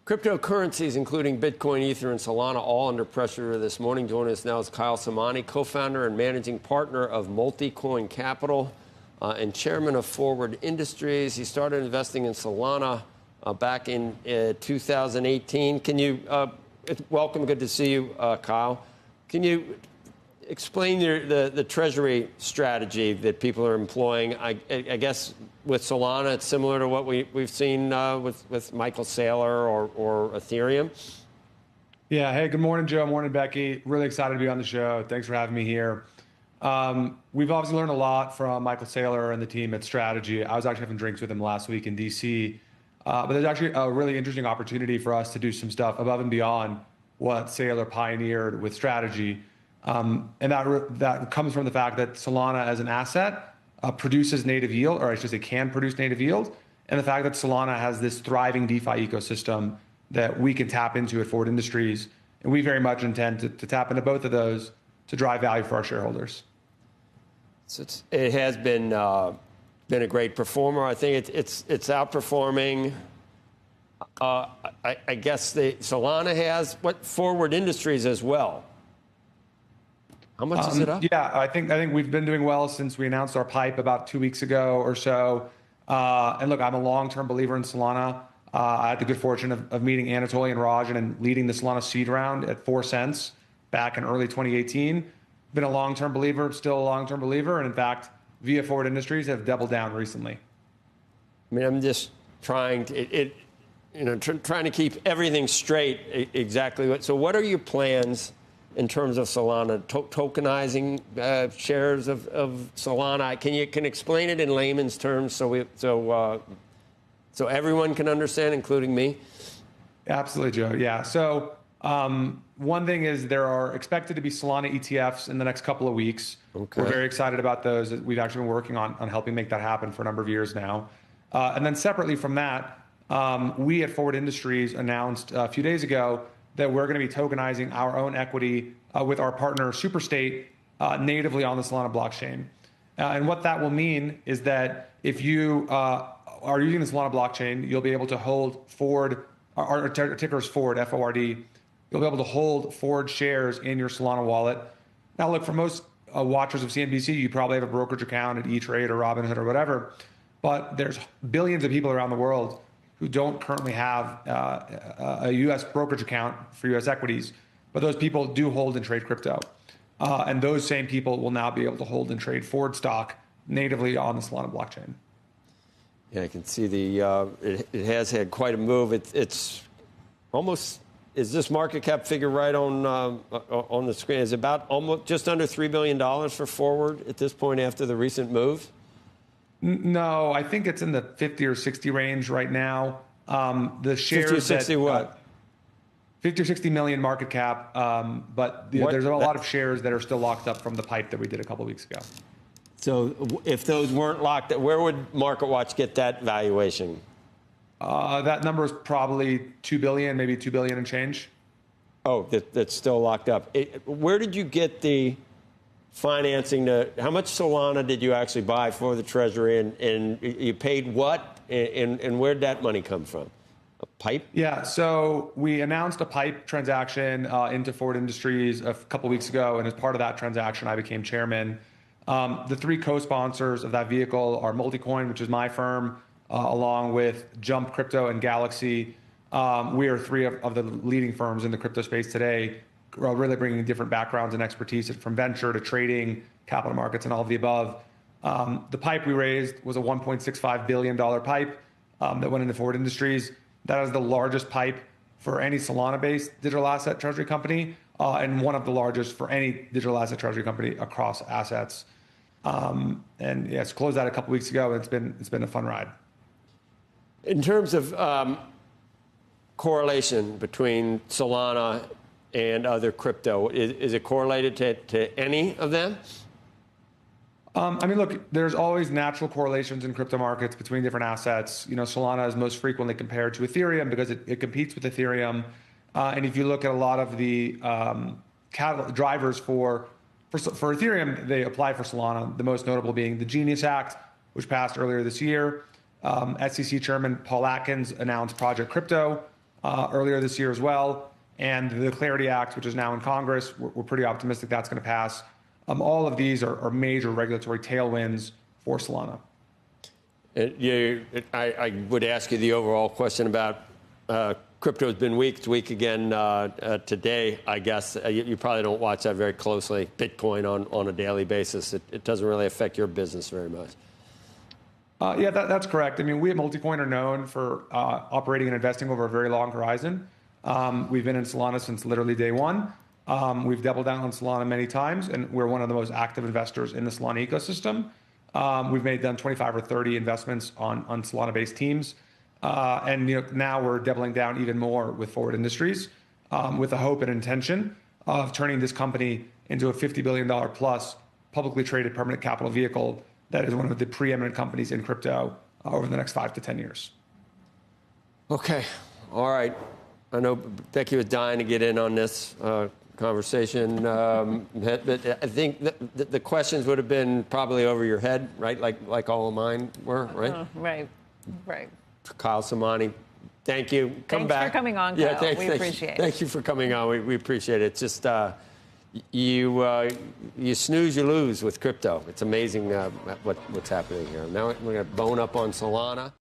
Cryptocurrencies, including Bitcoin, Ether, and Solana, all under pressure this morning. Joining us now is Kyle Samani, co-founder and managing partner of Multicoin Capital and chairman of Forward Industries. He started investing in Solana back in 2018. Can you, welcome, good to see you, Kyle. Can you explain the treasury strategy that people are employing? I guess with Solana, it's similar to what we've seen with Michael Saylor or Ethereum. Yeah. Hey, good morning, Joe. Morning, Becky. Really excited to be on the show. Thanks for having me here. We've obviously learned a lot from Michael Saylor and the team at Strategy. I was actually having drinks with him last week in DC. But there's actually a really interesting opportunity for us to do some stuff above and beyond what Saylor pioneered with Strategy. And that comes from the fact that Solana as an asset produces native yield, or I should say can produce native yield, and the fact that Solana has this thriving DeFi ecosystem that we can tap into at Forward Industries. And we very much intend to tap into both of those to drive value for our shareholders. So it has been a great performer. I think it's outperforming. I guess Solana has Forward Industries as well. How much is it up? Yeah, I think we've been doing well since we announced our PIPE about 2 weeks ago or so. And look, I'm a long-term believer in Solana. I had the good fortune of meeting Anatoly and Raj and leading the Solana seed round at 4 cents back in early 2018. Been a long-term believer, still a long-term believer, and in fact, via Forward Industries have doubled down recently. I mean, I'm just trying to trying to keep everything straight. Exactly. So, what are your plans in terms of Solana, tokenizing shares of Solana? Can you explain it in layman's terms so everyone can understand, including me? Absolutely, Joe. Yeah. So one thing is there are expected to be Solana ETFs in the next couple of weeks. Okay. We're very excited about those. We've actually been working on helping make that happen for a number of years now. And then separately from that, we at Forward Industries announced a few days ago that we're going to be tokenizing our own equity with our partner Superstate natively on the Solana blockchain. And what that will mean is that if you are using the Solana blockchain, you'll be able to hold Forward, our ticker is Forward, F-O-R-D. You'll be able to hold Forward shares in your Solana wallet. Now, look, for most watchers of CNBC, you probably have a brokerage account at E-Trade or Robinhood or whatever, but there's billions of people around the world who don't currently have a U.S. brokerage account for U.S. equities, but those people do hold and trade crypto. And those same people will now be able to hold and trade Forward stock natively on the Solana blockchain. Yeah, I can see it has had quite a move. It's almost, is this market cap figure right on the screen? Is about almost just under $3 billion for Forward at this point after the recent move? No, I think it's in the 50 or 60 range right now. The shares 50 or 60 what? 50 or 60 million market cap. But there's a lot of shares that are still locked up from the PIPE that we did a couple of weeks ago. So if those weren't locked, where would MarketWatch get that valuation? That number is probably 2 billion, maybe 2 billion and change. Oh, that's still locked up. Where did you get the financing how much Solana did you actually buy for the treasury, and you paid what, and where'd that money come from? A PIPE? Yeah, so we announced a PIPE transaction into Forward Industries a couple weeks ago, and as part of that transaction, I became chairman. The three co-sponsors of that vehicle are Multicoin, which is my firm, along with Jump Crypto and Galaxy. We are three of the leading firms in the crypto space today, really bringing different backgrounds and expertise from venture to trading, capital markets, and all of the above. The PIPE we raised was a $1.65 billion PIPE that went into Forward Industries. That is the largest PIPE for any Solana-based digital asset treasury company, and one of the largest for any digital asset treasury company across assets. And yes, closed that a couple weeks ago, and it's been a fun ride. In terms of correlation between Solana and other crypto, is it correlated to any of them? I mean, look, there's always natural correlations in crypto markets between different assets. You know, Solana is most frequently compared to Ethereum because it competes with Ethereum. And if you look at a lot of the drivers for Ethereum, they apply for Solana, the most notable being the Genius Act, which passed earlier this year. SEC Chairman Paul Atkins announced Project Crypto, earlier this year as well. And the Clarity Act, which is now in Congress, we're pretty optimistic that's going to pass. All of these are major regulatory tailwinds for Solana. I would ask you the overall question about crypto has been weak. It's weak again today, I guess. You probably don't watch that very closely, Bitcoin on a daily basis. It doesn't really affect your business very much. Yeah, that's correct. I mean, we at Multicoin are known for operating and investing over a very long horizon. We've been in Solana since literally day one. We've doubled down on Solana many times, and we're one of the most active investors in the Solana ecosystem. We've done 25 or 30 investments on Solana-based teams. And now we're doubling down even more with Forward Industries with the hope and intention of turning this company into a $50 billion plus publicly traded permanent capital vehicle that is one of the preeminent companies in crypto over the next 5 to 10 years. Okay. All right. I know Becky was dying to get in on this conversation. But I think the questions would have been probably over your head, right? Like all of mine were, right? Right. Kyle Samani, thank you. Come back. Thanks for coming on, Kyle. Yeah, thanks, we appreciate it. Thank you for coming on. We appreciate it. It's just you snooze, you lose with crypto. It's amazing what's happening here. Now we're going to bone up on Solana.